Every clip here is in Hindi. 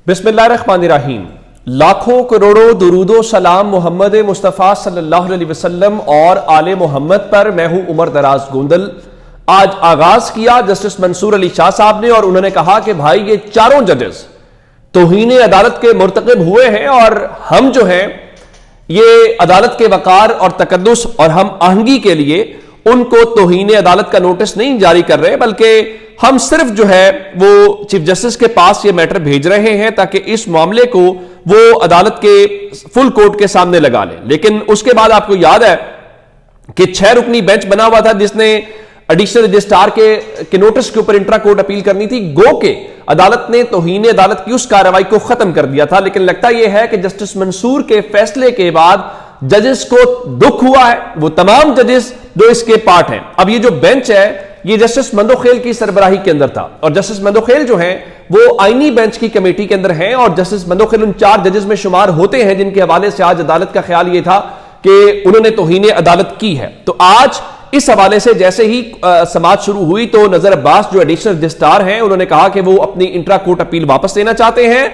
बिस्मिल्लाहिर्रहमानिर्रहीम। लाखों करोड़ों दुरूदो सलाम मोहम्मद मुस्तफ़ा सल्लल्लाहु अलैहि वसल्लम और आले मोहम्मद पर। मैं हूं उमर दराज गोंदल। आज आगाज किया जस्टिस मंसूर अली शाह साहब ने और उन्होंने कहा कि भाई ये चारों जजेस तौहीन अदालत के मुर्तकिब हुए हैं और हम जो हैं ये अदालत के वकार और तकद्दुस और हम आहंगी के लिए उनको तौहीन अदालत का नोटिस नहीं जारी कर रहे, बल्कि हम सिर्फ जो है वो चीफ जस्टिस के पास ये मैटर भेज रहे हैं ताकि इस मामले को वो अदालत के फुल कोर्ट के सामने लगा लें। लेकिन उसके बाद आपको याद है कि 6 रुकनी बेंच बना हुआ था जिसने एडिशनल रजिस्ट्रार के नोटिस के ऊपर इंट्रा कोर्ट अपील करनी थी। गो के अदालत ने तौहीन अदालत की उस कार्रवाई को खत्म कर दिया था। लेकिन लगता यह है कि जस्टिस मंसूर के फैसले के बाद जजेस को दुख हुआ है, वो तमाम जजेस जो इसके पार्ट हैं। अब ये जो बेंच है ये जस्टिस मंदोखेल की सरबराही के अंदर था और जस्टिस मंदोखेल जो हैं वो आईनी बेंच की कमेटी के अंदर हैं और जस्टिस मंदोखेल उन 4 जजेस में शुमार होते हैं जिनके हवाले से आज अदालत का ख्याल ये था कि उन्होंने तौहीन अदालत की है। तो आज इस हवाले से जैसे ही समाअत शुरू हुई तो नजर अब्बास जो एडिशनल रजिस्ट्रार हैं उन्होंने कहा कि वो अपनी इंट्रा कोर्ट अपील वापस लेना चाहते हैं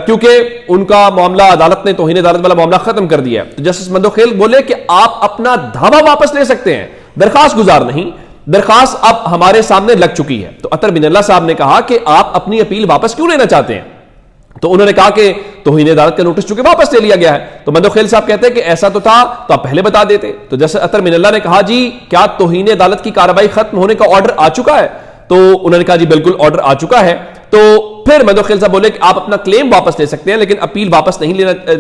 क्योंकि उनका मामला अदालत ने तौहीन अदालत वाला मामला खत्म कर दिया। तो जस्टिस मंदोखेल बोले कि आप अपना धावा वापस ले सकते हैं, दरखास्त गुजार नहीं, दरखास्त अब हमारे सामने लग चुकी है। तो अतर बिन साहब ने कहा कि आप अपनी अपील वापस क्यों लेना चाहते हैं? तो उन्होंने कहा कि तौहीन अदालत का नोटिस चूंकि वापस ले लिया गया है। तो मंदोखेल साहब कहते हैं कि ऐसा तो था तो आप पहले बता देते। तो जैसे अतर बिन ने कहा जी क्या तौहीन अदालत की कार्रवाई खत्म होने का ऑर्डर आ चुका है? तो उन्होंने कहा जी बिल्कुल ऑर्डर आ चुका है। तो फिर मंदोखेल साहब बोले कि आप अपना क्लेम वापस ले सकते हैं लेकिन अपील वापस नहीं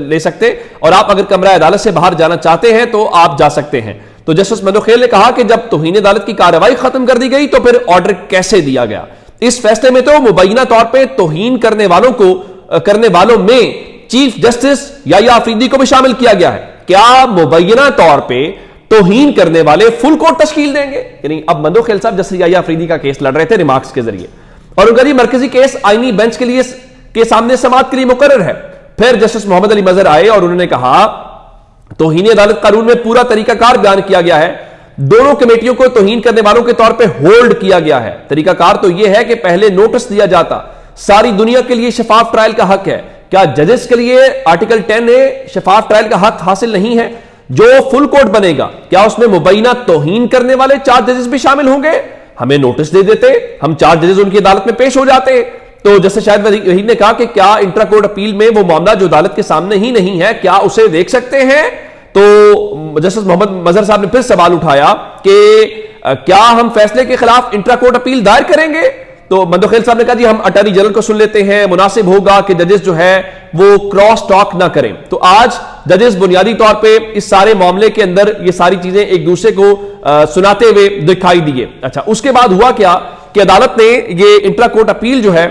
ले सकते और आप अगर कमरा अदालत से बाहर जाना चाहते हैं तो आप जा सकते हैं। तो जस्टिस मंदोखेल ने कहा कि जब तौहीन अदालत की कार्रवाई खत्म कर दी गई तो फिर ऑर्डर कैसे दिया गया? इस फैसले में तो मुबैना तौर पे तौहीन करने वालों में चीफ जस्टिस याह्या अफरीदी को भी शामिल किया गया है। क्या मुबैना तौर पे तौहीन करने वाले फुल कोर्ट तश्कील देंगे? यानी अब मंदोखेल साहब जस्टिस याह्या अफरीदी का केस लड़ रहे थे रिमार्क्स के जरिए और उनका जी मरकजी केस आईनी बेंच के सामने समाअत के लिए मुकर्रर है। फिर जस्टिस मोहम्मद अली मजहर आए और उन्होंने कहा तौहीन अदालत कानून में पूरा तरीकाकार बयान किया गया है, दोनों कमेटियों को तौहीन करने वालों के तौर पे होल्ड किया गया है। तरीकाकार तो यह है कि पहले नोटिस दिया जाता। सारी दुनिया के लिए शफाफ ट्रायल का हक है। क्या जजेस के लिए आर्टिकल 10 शफाफ ट्रायल का हक हासिल नहीं है? जो फुल कोर्ट बनेगा क्या उसमें मुबैना तौहीन करने वाले 4 जजेस भी शामिल होंगे? हमें नोटिस दे देते, हम 4 जजेस उनकी अदालत में पेश हो जाते। तो जैसे शायद वहीद ने कहा कि क्या इंट्रा कोर्ट अपील में वो मामला जो अदालत के सामने ही नहीं है क्या उसे देख सकते हैं? तो जस्टिस मोहम्मद मजहर साहब ने फिर सवाल उठाया कि क्या हम फैसले के खिलाफ इंट्रा कोर्ट अपील दायर करेंगे? तो मंदोखेल साहब ने कहा जी हम अटॉर्नी जनरल को सुन लेते हैं, मुनासिब होगा कि जजेस जो है वो क्रॉस टॉक ना करें। तो आज जजेस बुनियादी तौर पे इस सारे मामले के अंदर ये सारी चीजें एक दूसरे को सुनाते हुए दिखाई दिए। अच्छा, उसके बाद हुआ क्या कि अदालत ने ये इंट्रा कोर्ट अपील जो है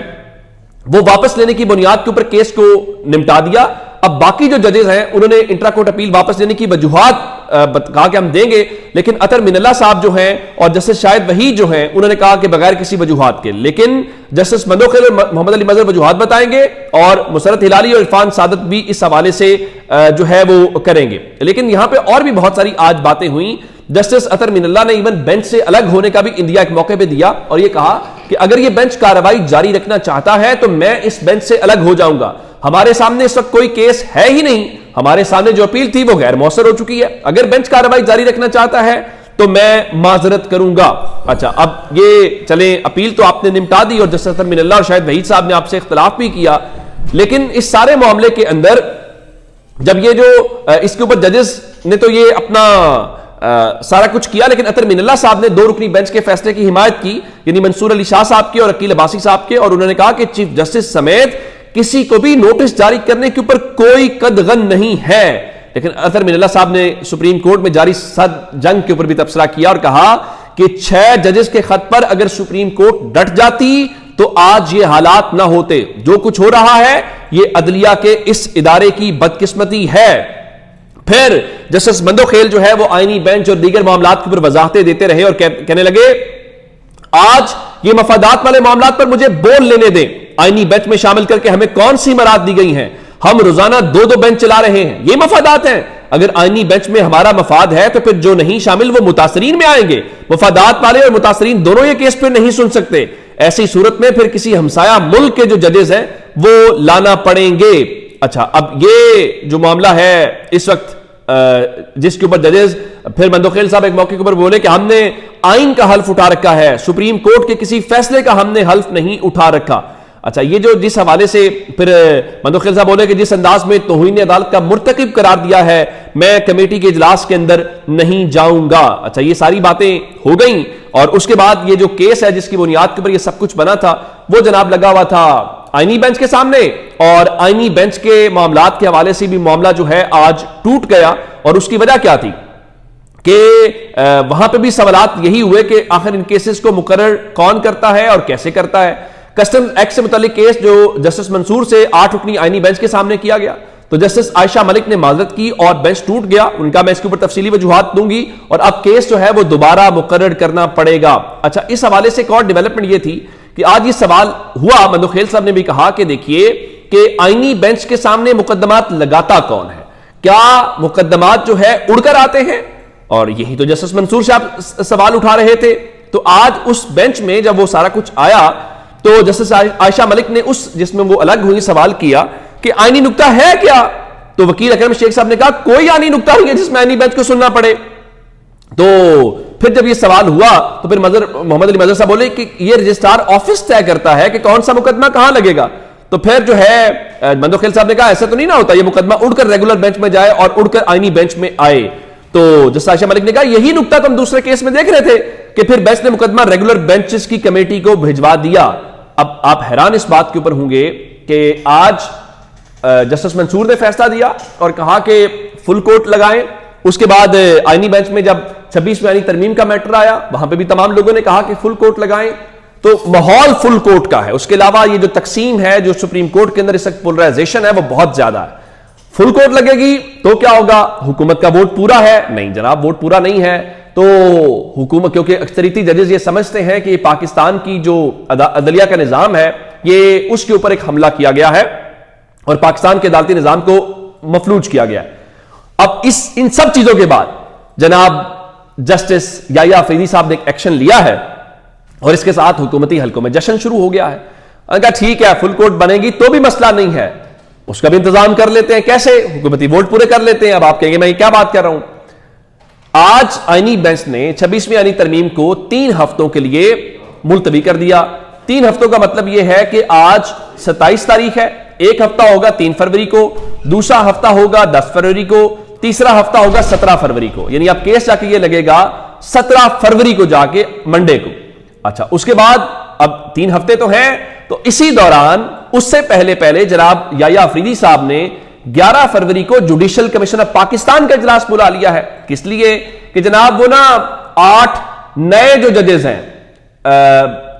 वो वापस लेने की बुनियाद के ऊपर केस को निपटा दिया। अब बाकी जो जजेस हैं उन्होंने इंट्रा कोर्ट अपील वापस लेने की वजूहात कहा कि हम देंगे, लेकिन अतर मिनल्ला साहब जो हैं और जस्टिस शाहिद वहीद जो हैं उन्होंने कहा कि बगैर किसी वजूहात के। लेकिन जस्टिस मंदोखेल और मोहम्मद अली मजहर वजूहात बताएंगे और मुसरत हिलाली और इरफान सादत भी इस हवाले से जो है वो करेंगे। लेकिन यहां पर और भी बहुत सारी आज बातें हुई। जस्टिस अतर मिनल्ला ने इवन बेंच से अलग होने का भी इंदिया एक मौके पर दिया और यह कहा कि अगर यह बेंच कार्रवाई जारी रखना चाहता है तो मैं इस बेंच से अलग हो जाऊंगा। हमारे सामने इस वक्त कोई केस है ही नहीं, हमारे सामने जो अपील थी वो गैर मौसर हो चुकी है। अगर बेंच कार्रवाई जारी रखना चाहता है तो मैं माजरत करूंगा। अच्छा, अब ये चले अपील तो आपने निपटा दी और जस्टिस अतर मिनल्ला और शायद वहीद साहब ने आपसे इख्तलाफ भी किया, लेकिन इस सारे मामले के अंदर जब ये जो इसके ऊपर जजेस ने तो ये अपना सारा कुछ किया, लेकिन अतर मिनल्ला साहब ने 2 रुकनी बेंच के फैसले की हिमायत की, यानी मंसूर अली शाह साहब के और अकील अब्बासी साहब के, और उन्होंने कहा कि चीफ जस्टिस समेत किसी को भी नोटिस जारी करने के ऊपर कोई कदगन नहीं है। लेकिन अतर मिनल्ला साहब ने सुप्रीम कोर्ट में जारी सद जंग के ऊपर भी तबसरा किया और कहा कि 6 जजेस के खत पर अगर सुप्रीम कोर्ट डट जाती तो आज ये हालात ना होते। जो कुछ हो रहा है ये अदलिया के इस इदारे की बदकिस्मती है। फिर जस्टिस मंदोखेल जो है वो आईनी बेंच और दीगर मामलात के ऊपर वजाहतें देते रहे और कहने लगे आज ये मफादात वाले मामलात पर मुझे बोल लेने दें। आईनी बेंच में शामिल करके हमें कौन सी मराद दी गई हैं? हम रोजाना 2-2 बेंच चला रहे हैं, ये मफादात हैं। अगर आईनी बेंच में हमारा मफाद है तो फिर जो नहीं शामिल वो मुतासरीन में आएंगे। मफादात वाले और मुतासरीन दोनों ये केस फिर नहीं सुन सकते। ऐसी सूरत में फिर किसी हमसाया मुल्क के जो जजेस हैं वो लाना पड़ेंगे। अच्छा, अब ये जो मामला है इस वक्त जिसके ऊपर जजेस, फिर मंदोखेल साहब एक मौके के ऊपर बोले कि हमने आइन का हल्फ उठा रखा है, सुप्रीम कोर्ट के किसी फैसले का हमने हल्फ नहीं उठा रखा। अच्छा, ये जो जिस हवाले से फिर मंदोखेल साहब बोले कि जिस अंदाज में तौहीन अदालत का मुर्तकिब करार दिया है, मैं कमेटी के इजलास के अंदर नहीं जाऊंगा। अच्छा, ये सारी बातें हो गई और उसके बाद ये जो केस है जिसकी बुनियाद के ऊपर ये सब कुछ बना था, वो जनाब लगा हुआ था आईनी बेंच के सामने, और आईनी बेंच के मामलात के हवाले से भी मामला जो है आज टूट गया। और उसकी वजह क्या थी कि वहां पे भी सवालात यही हुए कि आखिर इन केसेस को मुकर्रर कौन करता है और कैसे करता है। कस्टम्स एक्ट से मुतालिक केस जो जस्टिस मंसूर से 8 रुकनी आईनी बेंच के सामने किया गया, तो जस्टिस आयशा मलिक ने माजरत की और बेंच टूट गया उनका। मैं इसके ऊपर तफसीली वजूहात दूंगी और अब केस जो है वो दोबारा मुकर्रर करना पड़ेगा। अच्छा, इस हवाले से एक और डेवलपमेंट ये थी कि आज ये सवाल हुआ, मंदोखेल साहब ने भी कहा कि देखिए कि आईनी बेंच के सामने मुकदमात लगाता कौन है, क्या मुकदमात जो है उड़कर आते हैं? और यही तो जस्टिस मंसूर साहब सवाल उठा रहे थे। तो आज उस बेंच में जब वो सारा कुछ आया तो जस्टिस आयशा मलिक ने उस जिसमें वो अलग हुई सवाल किया कि आईनी नुक्ता है क्या? तो वकील अकरम शेख साहब ने कहा कोई आईनी नुक्ता नहीं है जिसमें आईनी बेंच को सुनना पड़े। तो फिर जब ये सवाल हुआ तो फिर मोहम्मद अली मजहर साहब बोले कि ये रजिस्ट्रार ऑफिस तय करता है कि कौन सा मुकदमा कहां लगेगा। तो फिर जो है मंदोखेल साहब ने कहा ऐसा तो नहीं ना होता, ये मुकदमा उड़कर रेगुलर बेंच में जाए और उड़कर आईनी बेंच में आए। तो जस्टिस आयशा मलिक ने कहा यही नुक्ता तो हम दूसरे केस में देख रहे थे कि फिर बेंच ने मुकदमा रेगुलर बेंचेस की कमेटी को भिजवा दिया। अब आप हैरान इस बात के ऊपर होंगे कि आज जस्टिस मंसूर ने फैसला दिया और कहा कि फुल कोर्ट लगाएं। उसके बाद आईनी बेंच में जब 26वीं आईनी तरमीम का मैटर आया, वहां पे भी तमाम लोगों ने कहा कि फुल कोर्ट लगाएं। तो माहौल फुल कोर्ट का है। उसके अलावा ये जो तकसीम है जो सुप्रीम कोर्ट के अंदर इस वक्त पोलराइजेशन है वो बहुत ज्यादा है। फुल कोर्ट लगेगी तो क्या होगा? हुकूमत का वोट पूरा है? नहीं जनाब, वोट पूरा नहीं है। तो हुकूमत, क्योंकि अक्सरियती जजेस ये समझते हैं कि पाकिस्तान की जो अदलिया का निजाम है ये उसके ऊपर एक हमला किया गया है और पाकिस्तान के अदालती निजाम को मफलूज किया गया है। अब इन सब चीजों के बाद जनाब जस्टिस याया अफरीदी साहब ने एक एक्शन लिया है और इसके साथ हुकूमती हलकों में जश्न शुरू हो गया है। कहा ठीक है, फुल कोर्ट बनेगी तो भी मसला नहीं है, उसका भी इंतजाम कर लेते हैं। कैसे? हुकूमती वोट पूरे कर लेते हैं। अब आप कहेंगे मैं क्या बात कर रहा हूं। आज आईनी बेंच ने 26वीं आईनी तरमीम को 3 हफ्तों के लिए मुलतवी कर दिया। 3 हफ्तों का मतलब यह है कि आज 27 तारीख है, एक हफ्ता होगा 3 फरवरी को, दूसरा हफ्ता होगा 10 फरवरी को, तीसरा हफ्ता होगा 17 फरवरी को। यानी अब केस जाके ये लगेगा 17 फरवरी को जाके मंडे को। अच्छा, उसके बाद अब 3 हफ्ते तो हैं, तो इसी दौरान उससे पहले जनाब याया अफरीदी साहब ने 11 फरवरी को जुडिशल कमीशन ऑफ पाकिस्तान का इजलास बुला लिया है। किस लिए? कि जनाब वो ना 8 नए जो जजेस हैं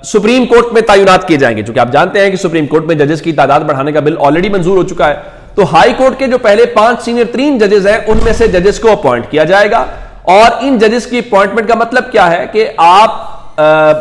सुप्रीम कोर्ट में तैनात किए जाएंगे। क्योंकि आप जानते हैं कि सुप्रीम कोर्ट में जजेस की तादाद बढ़ाने का बिल ऑलरेडी मंजूर हो चुका है। तो हाई कोर्ट के जो पहले 5 सीनियर 3 जजेस हैं उनमें से जजेस को अपॉइंट किया जाएगा। और इन जजेस की अपॉइंटमेंट का मतलब क्या है कि आप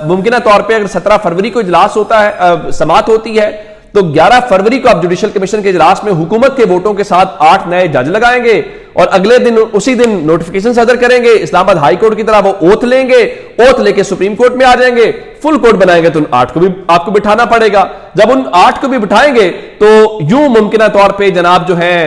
मुमकिन तौर पर अगर 17 फरवरी को इजलास होता है, समात होती है, तो 11 फरवरी को आप जुडिशल कमीशन के इजलास में हुकूमत के वोटों के साथ 8 नए जज लगाएंगे और अगले दिन उसी दिन नोटिफिकेशन सदर करेंगे। इस्लामाबाद हाई कोर्ट की तरह वो ओथ लेंगे, ओथ लेके सुप्रीम कोर्ट में आ जाएंगे। फुल कोर्ट बनाएंगे तो उन 8 को भी आपको बिठाना पड़ेगा। जब उन 8 को भी बिठाएंगे तो यूं मुमकिन तौर पर जनाब जो है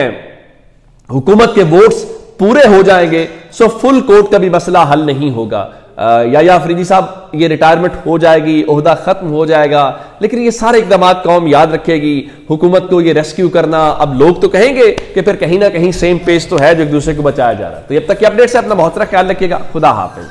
हुकूमत के वोट्स पूरे हो जाएंगे। सो फुल कोर्ट का भी मसला हल नहीं होगा। याया अफरीदी साहब ये रिटायरमेंट हो जाएगी, ओहदा खत्म हो जाएगा, लेकिन ये सारे इकदाम कौम याद रखेगी। हुकूमत को ये रेस्क्यू करना, अब लोग तो कहेंगे कि फिर कहीं ना कहीं सेम पेज तो है जो एक दूसरे को बचाया जा रहा है। तो अब तक के अपडेट से अपना बहुत सारा ख्याल रखिएगा। खुदा हाफिज।